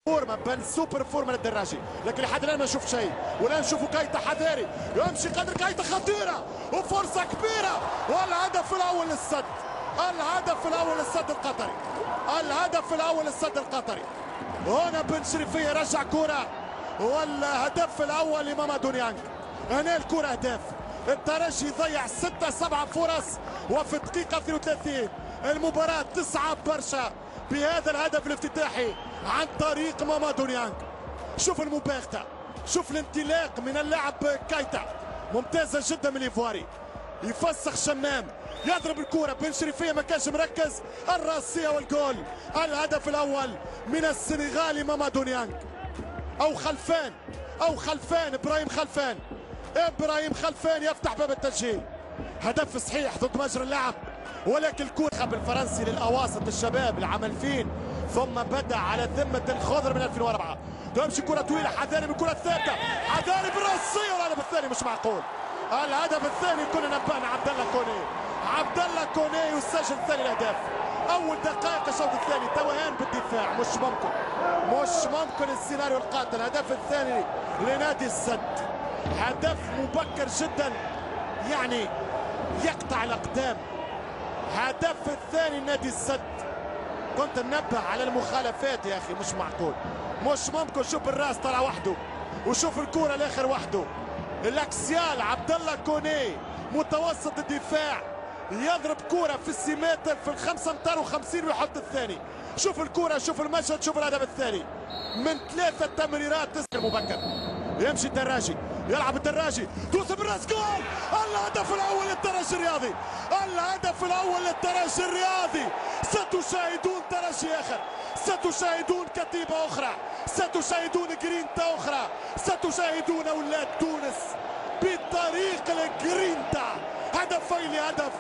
فورمه بان سوبر فورمه للدراجي، لكن لحد الان ما نشوف شيء. ولا نشوفوا كايتا حذاري يمشي قدر كايتا خطيره وفرصه كبيره، والهدف الاول للسد. الهدف الاول للسد القطري. الهدف الاول للسد القطري. هنا بن شريفيه رجع كره، والهدف الاول لمامادو نيانج. هنا الكره اهداف. الترجي ضيع 6-7 فرص، وفي الدقيقه 32 المباراه تصعب برشا بهذا الهدف الافتتاحي عن طريق مامادو نيانج. شوف المباغته، شوف الانطلاق من اللاعب كايتا، ممتازه جدا من الايفواري. يفسخ شمام، يضرب الكره، بن شريفيه ما كانش مركز، الراسيه والجول. الهدف الاول من السنغالي مامادو نيانج. او خلفان ابراهيم خلفان يفتح باب التسجيل. هدف صحيح ضد مجرى اللعب، ولكن الكره بالفرنسي للاواسط الشباب العملفين، ثم بدا على ذمه الخضر من 2004. تمشي كره طويله، حذاري من الكره الثابته، حذاري بالراسيه، والهدف الثاني مش معقول. الهدف الثاني كنا نبأنا عبد الله كوني يسجل ثاني الاهداف. اول دقائق الشوط الثاني توهان بالدفاع، مش ممكن السيناريو القاتل. الهدف الثاني لنادي السد، هدف مبكر جدا يعني يقطع الاقدام. هدف الثاني نادي السد. كنت ننبه على المخالفات يا اخي، مش ممكن. شوف الراس طلع وحده، وشوف الكره الاخر وحده. الاكسيال عبد الله كوني متوسط الدفاع يضرب كرة في السيمتر في ال5 امتار و50 ويحط الثاني. شوف الكرة، شوف المشهد، شوف الهدف الثاني من 3 تمريرات. مبكر يمشي الدراجي، يلعب الدراجي، دوس بالراس، جول. الهدف الاول للترجي الرياضي. الهدف الاول للترجي الرياضي. ستشاهدون ترجي اخر، ستشاهدون كتيبه اخرى، ستشاهدون جرينتا اخرى، ستشاهدون اولاد تونس بطريق الجرينتا. هدفين لهدف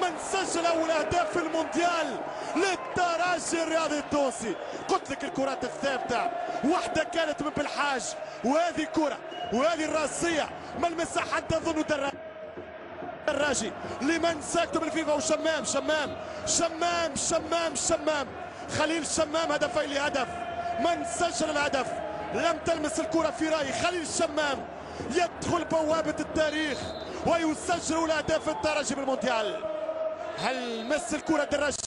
من سجل اول اهداف في المونديال للترجي الرياضي التونسي. قلت لك الكرات الثابته، واحده كانت من بالحاج، وهذه كره، وهذه الراسيه ملمسها حتى اظن دراجي لمن ساكتب الفيفا. وشمام خليل شمام. هدفين لهدف من سجل الهدف لم تلمس الكره في رايي. خليل شمام يدخل بوابه التاريخ ويسجل اهداف الترجي بالمونديال. هل مس الكره دراجي؟